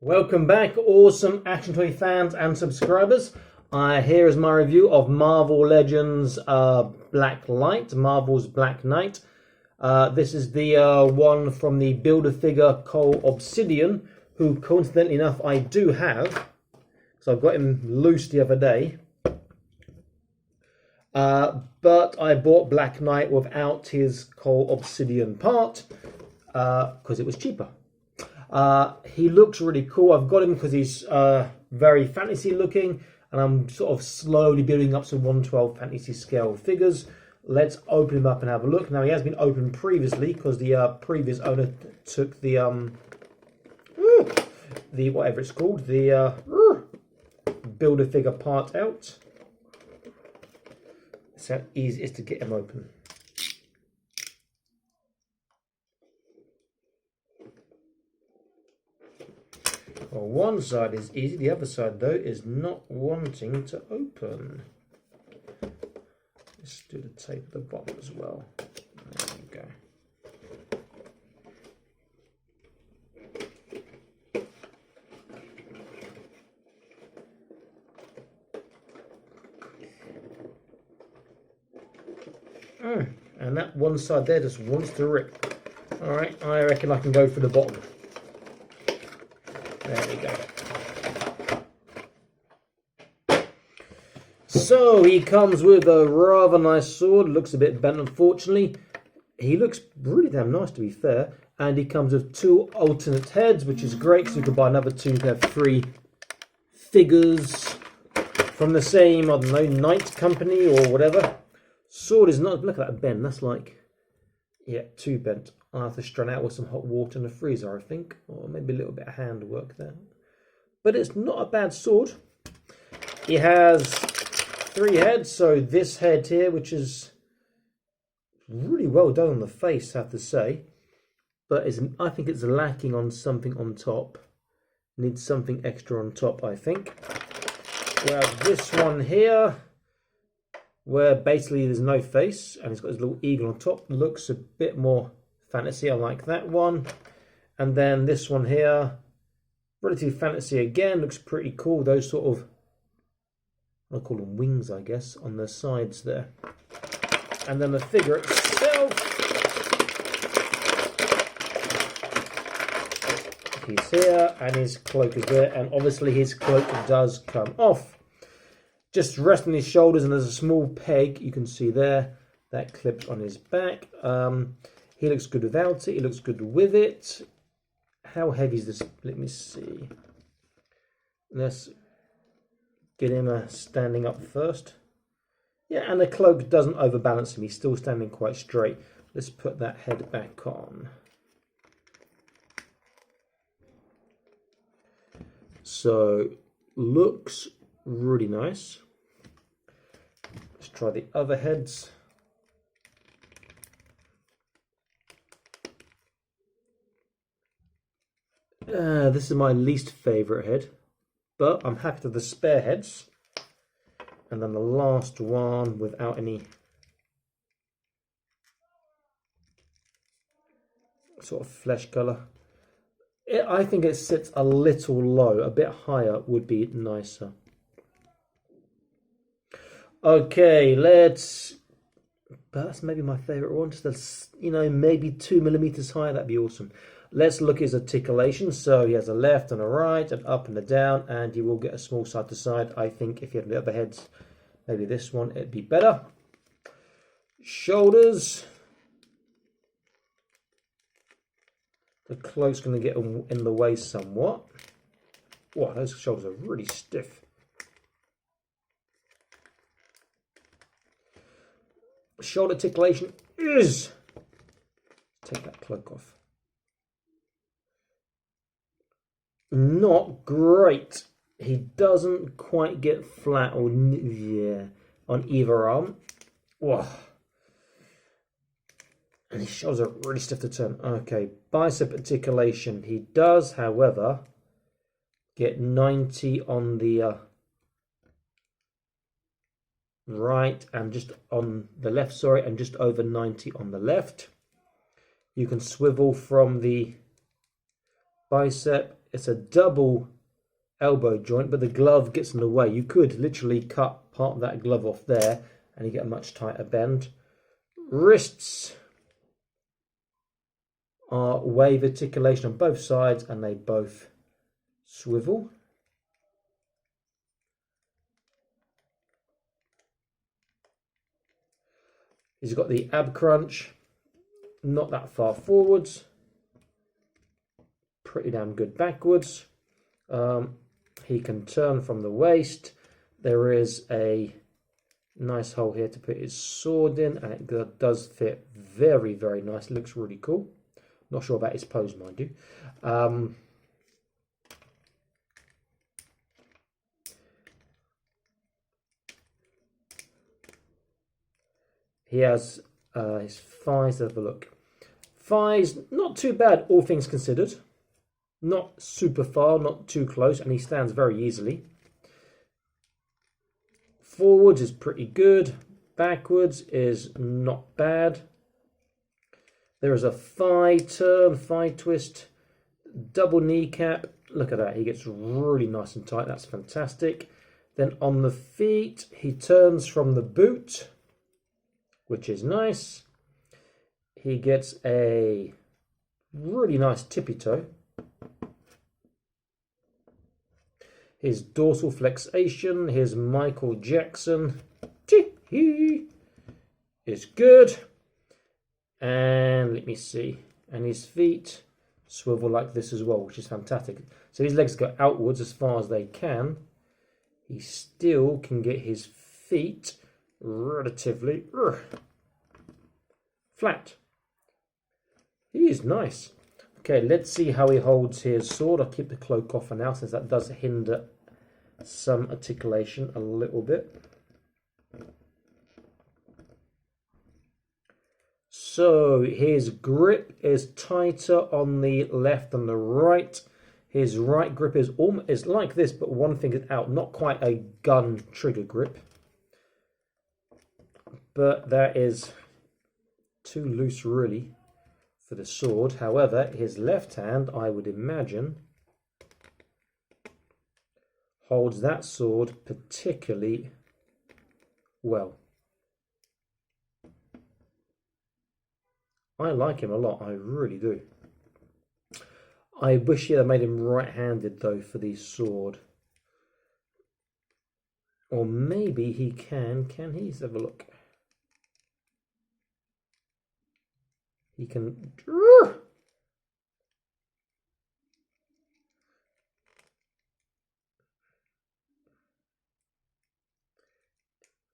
Welcome back, awesome Action Toy fans and subscribers. Here is my review of Marvel Legends Black Light, Marvel's Black Knight. This is the one from the Build-A-Figure Cole Obsidian, who coincidentally enough I do have. So I've got him loose the other day. But I bought Black Knight without his Cole Obsidian part because it was cheaper. He looks really cool. I've got him because he's very fantasy looking, and I'm sort of slowly building up some 1/12 fantasy scale figures. Let's open him up and have a look. Now, he has been opened previously because the previous owner took the whatever it's called, the Build-A-Figure part out. That's how easy it is to get him open. Well, one side is easy, the other side though is not wanting to open. Let's do the tape at the bottom as well. There we go. And that one side there just wants to rip. Alright, I reckon I can go for the bottom. There we go. So he comes with a rather nice sword. Looks a bit bent, unfortunately. He looks really damn nice, to be fair. And he comes with two alternate heads, which is great, so you can buy another two. You can have 3 figures from the same, I don't know, Knight company or whatever. Sword is not, look at that bend. That's like, yeah, 2 bent. I'll have to strain out with some hot water in the freezer, I think. Or maybe a little bit of hand work there. But it's not a bad sword. He has 3 heads. So this head here, which is really well done on the face, I have to say. But I think it's lacking on something on top. Needs something extra on top, I think. We have this one here, where basically there's no face. And it's got this little eagle on top. Looks a bit more fantasy. I like that one. And then this one here, relatively fantasy again, looks pretty cool. Those sort of, I'll call them wings, I guess, on the sides there. And then the figure itself, he's here and his cloak is there, and obviously his cloak does come off. Just resting his shoulders, and there's a small peg you can see there that clips on his back. He looks good without it. He looks good with it. How heavy is this? Let me see. Let's get him standing up first. Yeah, and the cloak doesn't overbalance him. He's still standing quite straight. Let's put that head back on. So, looks really nice. Let's try the other heads. This is my least favourite head, but I'm happy with the spare heads. And then the last one without any sort of flesh colour. I think it sits a little low. A bit higher would be nicer. Okay, but that's maybe my favourite one. Just, you know, maybe 2 millimeters higher. That'd be awesome. Let's look at his articulation. So he has a left and a right, and up and a down, and he will get a small side to side. I think if you had the other heads, maybe this one, it'd be better. Shoulders. The cloak's going to get in the way somewhat. Wow, those shoulders are really stiff. Shoulder articulation is... Take that cloak off. Not great. He doesn't quite get flat or on either arm. Whoa. And his shoulders are really stiff to turn. Okay, bicep articulation. He does, however, get 90 on the right and just on the left, sorry, and just over 90 on the left. You can swivel from the bicep it's a double elbow joint, but the glove gets in the way. You could literally cut part of that glove off there and you get a much tighter bend. Wrists are wave articulation on both sides and they both swivel. He's got the ab crunch, not that far forwards, pretty damn good backwards. He can turn from the waist. There is a nice hole here to put his sword in, and it does fit very, very nice. It looks really cool. Not sure about his pose, mind you. He has his thighs. Have a look. Thighs, not too bad, all things considered. Not super far, not too close, and he stands very easily. Forwards is pretty good. Backwards is not bad. There is a thigh turn, thigh twist, double kneecap. Look at that. He gets really nice and tight. That's fantastic. Then on the feet, he turns from the boot, which is nice. He gets a really nice tippy toe. His dorsal flexation, his Michael Jackson is good. And let me see. And his feet swivel like this as well, which is fantastic. So his legs go outwards as far as they can. He still can get his feet relatively flat. He is nice. Okay, let's see how he holds his sword. I'll keep the cloak off for now, since that does hinder some articulation a little bit. So his grip is tighter on the left than the right. His right grip is like this, but one finger's out. Not quite a gun trigger grip, but that is too loose really for the sword. However, his left hand, I would imagine, holds that sword particularly well. I like him a lot, I really do. I wish he had made him right-handed though for the sword. Or maybe he can he? Let's have a look. He can...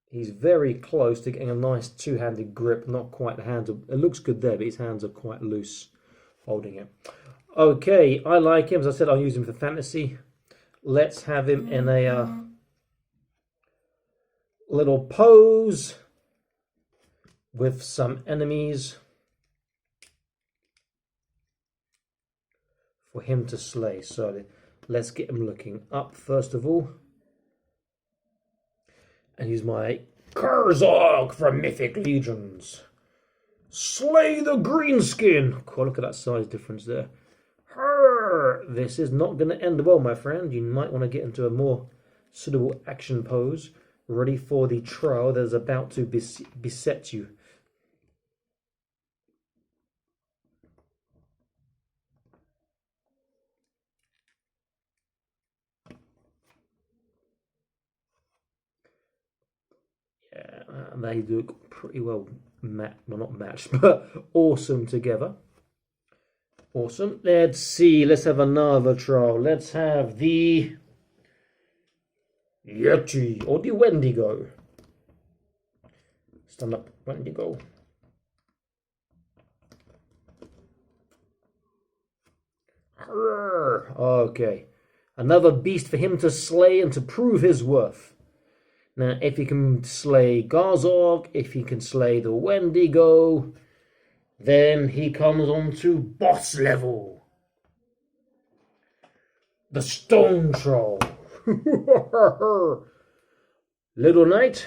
He's very close to getting a nice two-handed grip. Not quite the hands. It looks good there, but his hands are quite loose holding it. Okay, I like him. As I said, I'll use him for fantasy. Let's have him in a little pose with some enemies for him to slay. So let's get him looking up first of all. And use my Kurzog from Mythic Legions. Slay the greenskin. Oh, look at that size difference there. This is not going to end well, my friend. You might want to get into a more suitable action pose, ready for the trial that is about to beset you. Yeah, they do pretty well, well, not matched, but awesome together. Awesome. Let's see. Let's have another trial. Let's have the Yeti or the Wendigo. Stand up, Wendigo. Okay. Another beast for him to slay and to prove his worth. Now, if he can slay Garzog, if he can slay the Wendigo, then he comes on to boss level. The Stone Troll. Little Knight,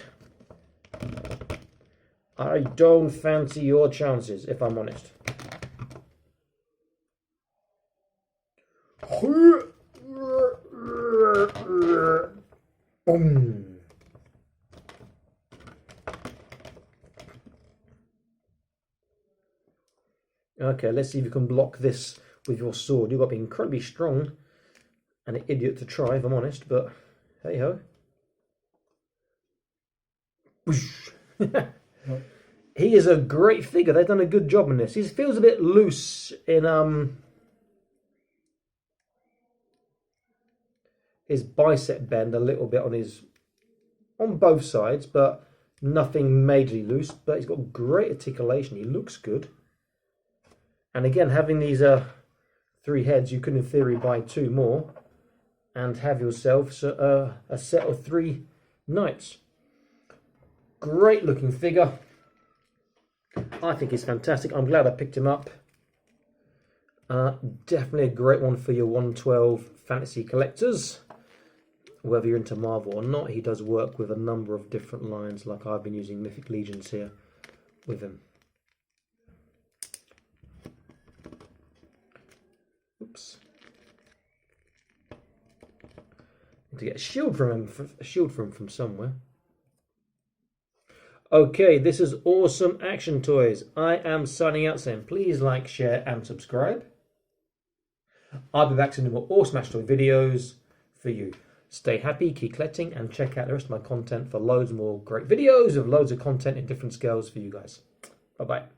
I don't fancy your chances, if I'm honest. Boom. Okay, let's see if you can block this with your sword. You've got to be incredibly strong and an idiot to try, if I'm honest, but hey ho. He is a great figure. They've done a good job in this. He feels a bit loose in his bicep bend a little bit on both sides, but nothing majorly loose. But he's got great articulation. He looks good. And again, having these 3 heads, you could in theory buy 2 more and have yourself a set of 3 knights. Great looking figure. I think he's fantastic. I'm glad I picked him up. Definitely a great one for your 112 fantasy collectors. Whether you're into Marvel or not, he does work with a number of different lines, like I've been using Mythic Legions here with him. Oops. Need to get a shield from him, from somewhere. Okay, this is Awesome Action Toys. I am signing out saying please like, share and subscribe. I'll be back to do more Awesome Action Toy videos for you. Stay happy, keep collecting, and check out the rest of my content for loads more great videos of loads of content in different scales for you guys. Bye-bye.